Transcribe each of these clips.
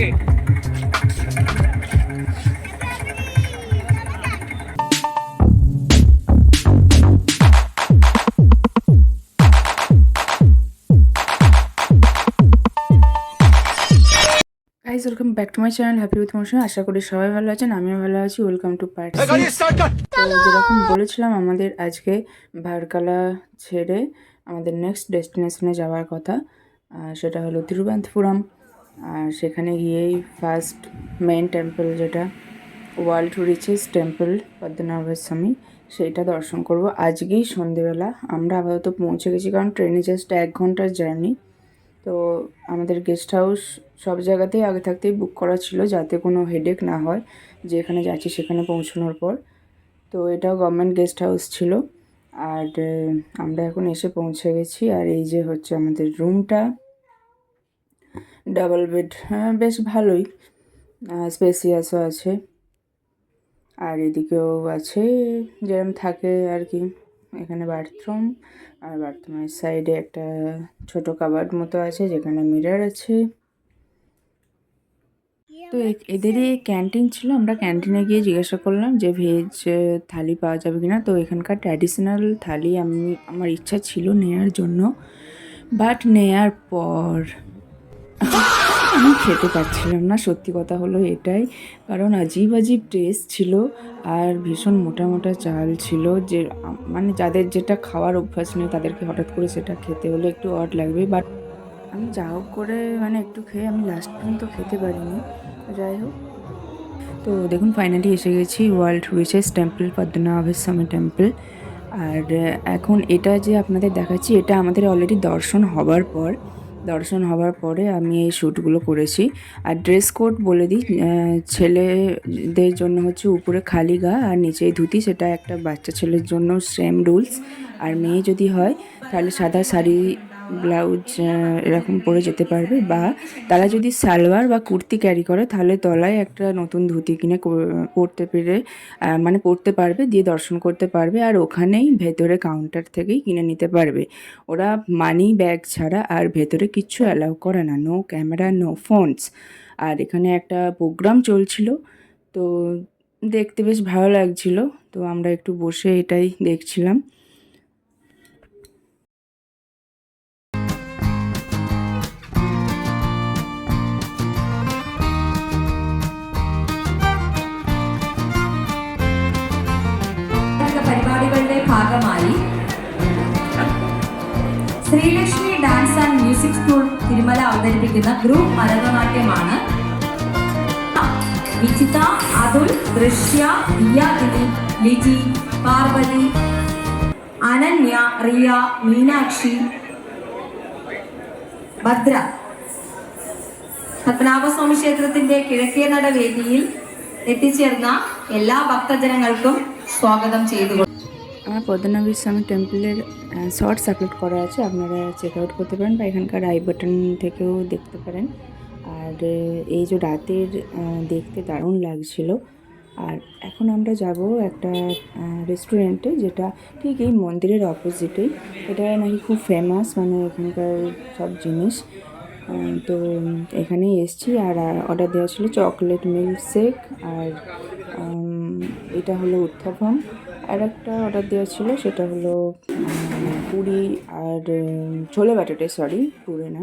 Okay. Guys welcome back to my channel happy with motion. আশা করি সবাই ভালো আছেন, আমিও ভালো আছি। Welcome to part 6। তো যেরকম বলেছিলাম আমাদের আজকে ভার্কালা ছেড়ে আমাদের নেক্সট ডেস্টিনেশনে যাওয়ার কথা, সেটা হলো তিরুবনন্তপুরম। আর সেখানে গিয়েই ফার্স্ট মেন টেম্পল, যেটা ওয়ার্ল্ড রিচেস্ট টেম্পল পদ্মনাভ স্বামী, সেইটা দর্শন করব আজকেই সন্ধেবেলা। আমরা আপাতত পৌঁছে গেছি, কারণ ট্রেনে জাস্ট 1 ঘন্টার জার্নি। তো আমাদের গেস্ট হাউস সব জায়গাতেই আগে থাকতেই বুক করা ছিল, যাতে কোনো হেডেক না হয় যেখানে যাচ্ছি সেখানে পৌঁছানোর পর। তো এটাও গভর্নমেন্ট গেস্ট হাউস ছিল। আর আমরা এখন এসে পৌঁছে গেছি। আর এই যে হচ্ছে আমাদের রুমটা, ডাবল বেড, হ্যাঁ বেশ ভালোই, স্পেসিয়াসও আছে। আর এদিকেও আছে যেরকম থাকে আর কি, এখানে বাথরুম। আর বাথরুমের সাইডে একটা ছোট কাবার্ড মতো আছে যেখানে মিরর আছে। তো এদেরই ক্যান্টিন ছিল। আমরা ক্যান্টিনে গিয়ে জিজ্ঞাসা করলাম যে ভেজ থালি পাওয়া যাবে কিনা। তো এখানকার ট্র্যাডিশনাল থালি আমার ইচ্ছা ছিল নেয়ার জন্য, বাট নেয়ার পর আমি খেতে পারছিলাম না। সত্যি কথা হলো এটাই, কারণ আজীব আজীব টেস্ট ছিল আর ভীষণ মোটা মোটা চাল ছিল। যে মানে যাদের যেটা খাওয়ার অভ্যাস নেই তাদেরকে হঠাৎ করে সেটা খেতে হলে একটু অড লাগবে। বাট আমি যা হোক করে মানে একটু খেয়ে আমি লাস্ট পর্যন্ত খেতে পারিনি। যাই হোক, তো দেখুন ফাইনালি এসে গেছি ওয়ার্ল্ড রিচেস্ট টেম্পল পদ্মনাভ স্বামী টেম্পল। আর এখন এটা যে আপনাদের দেখাচ্ছি, এটা আমাদের অলরেডি দর্শন হবার পরে আমি এই শ্যুটগুলো করেছি। আর ড্রেস কোড বলে দিই, ছেলেদের জন্য হচ্ছে উপরে খালি গা আর নিচে ধুতি, সেটা একটা বাচ্চা ছেলের জন্য সেম রুলস। আর মেয়ে যদি হয় তাহলে সাদা শাড়ি ব্লাউজ এরকম পরে যেতে পারবে, বা তারা যদি সালোয়ার বা কুর্তি ক্যারি করে তাহলে তলায় একটা নতুন ধুতি কিনে পরতে পারবে, দিয়ে দর্শন করতে পারবে। আর ওখানেই ভেতরে কাউন্টার থেকেই কিনে নিতে পারবে। ওরা মানি ব্যাগ ছাড়া আর ভেতরে কিচ্ছু অ্যালাউ করে না, নো ক্যামেরা, নো ফোনস। আর এখানে একটা প্রোগ্রাম চলছিল, তো দেখতে বেশ ভালো লাগছিল। তো আমরা একটু বসে এটাই দেখছিলাম। പരിപാടികളുടെ ഭാഗമായി Sreelakshmi dance and music school Thirumala അവതരിപ്പിക്കുന്ന ഗ്രൂപ്പ് ഭരതനാട്യമാണ്. വിചിത, അതുൽ, ദൃശ്യ, ദിയാദിനി, ലിജി, പാർവതി, അനന്യ, റിയ, മീനാക്ഷി, ഭദ്ര പത്മനാഭസ്വാമി ക്ഷേത്രത്തിന്റെ കിഴക്കേ നട വേദിയിൽ എത്തിച്ചേർന്ന എല്ലാ ഭക്തജനങ്ങൾക്കും স্বাগতম ചെയ്തു। আমার পদ্মনাভ স্বামী টেম্পলের শর্টস আপলোড করা আছে, আপনারা চেক আউট করতে পারেন বা এখানকার আই বাটন থেকেও দেখতে পারেন। আর এই যে রাতের দেখতে দারুণ লাগছিল। আর এখন আমরা যাব একটা রেস্টুরেন্টে, যেটা ঠিক এই মন্দিরের অপোজিটেই। এটা নাকি খুব ফেমাস, মানে এখানকার সব জিনিস। তো এখানেই এসছি। আর অর্ডার দেওয়া ছিল চকলেট মিল্ক শেক, আর এটা হলো উত্থাপম। আর একটা অর্ডার দেওয়া ছিল, সেটা হলো পুরি আর ছোলে বাটুরে, পুরি না,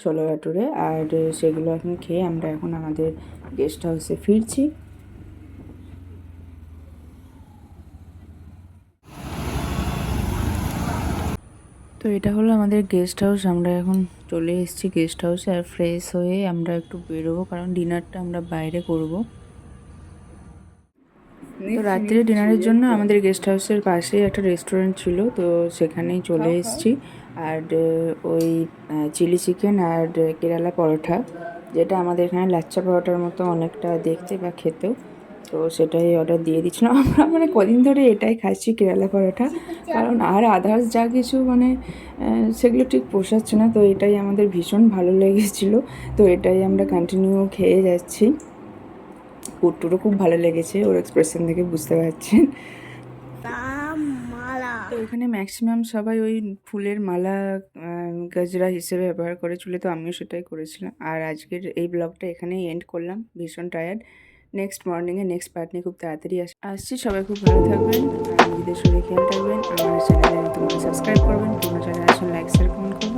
ছোলে বাটুরে। আর সেগুলো এখন খেয়ে আমরা এখন আমাদের গেস্ট হাউসে ফিরছি। তো এটা হলো আমাদের গেস্ট হাউস। আমরা এখন চলে এসেছি গেস্ট হাউসে। আর ফ্রেশ হয়ে আমরা একটু বেরোবো, কারণ ডিনারটা আমরা বাইরে করব। তো রাত্রে ডিনারের জন্য আমাদের গেস্ট হাউসের পাশেই একটা রেস্টুরেন্ট ছিল, তো সেখানেই চলে এসেছি। আর ওই চিলি চিকেন আর কেরালা পরোটা, যেটা আমাদের এখানে লাচ্চা পরোটার মতো অনেকটা দেখতে বা খেতেও, তো সেটাই অর্ডার দিয়ে দিচ্ছিলাম। আমরা মানে কদিন ধরে এটাই খাচ্ছি, কেরালা পরোটা, কারণ আর আদার্স যা কিছু মানে সেগুলো ঠিক পোষাচ্ছে না। তো এটাই আমাদের ভীষণ ভালো লেগেছিলো, তো এটাই আমরা কন্টিনিউ খেয়ে যাচ্ছি। কুট্টুরও খুব ভালো লেগেছে, ওর এক্সপ্রেশন দেখে বুঝতে পারছেন। তো এখানে ম্যাক্সিমাম সবাই ওই ফুলের মালা গজরা হিসেবে ব্যবহার করে চুলে, তো আমিও সেটাই করেছিলাম। আর আজকের এই ব্লগটা এখানেই এন্ড করলাম, ভীষণ টায়ার্ড। নেক্সট মর্নিংয়ে নেক্সট পার্ট নিয়ে খুব তাড়াতাড়ি আসছি। সবাই খুব ভালো থাকবেন আর নিজেদের শরীরে খেয়াল রাখবেন। আমার চ্যানেলে নতুন সাবস্ক্রাইব করবেন, পুরোনো চ্যানেল আসুন, লাইক শেয়ার কমেন্ট করবেন।